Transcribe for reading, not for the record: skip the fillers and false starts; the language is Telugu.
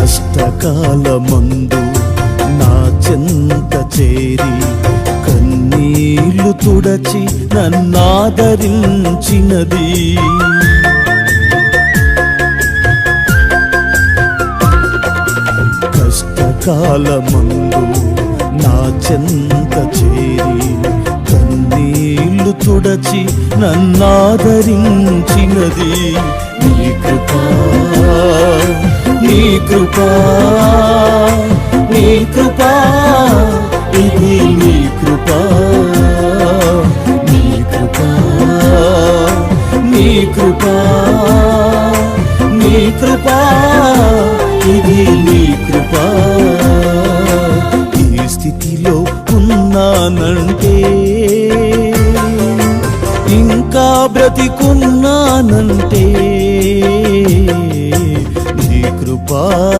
కష్టకాలమందు నా చెంత చేరి కన్నీళ్లు తుడచి నన్నాదరించినది. కష్టకాలమందు నా చెంత చేరి కన్నీళ్లు తుడచి నన్నాదరించినది. నీ కృపా, నీ కృపా, నీ కృపా, ఇది నీ కృపా, నీ కృపా, నీ కృపా, నీ కృపా, ఇది నీ కృపా. ఈ స్థితిలో ఉన్నానంటే, ఇంకా బ్రతికున్నానంటే నీ కృపా.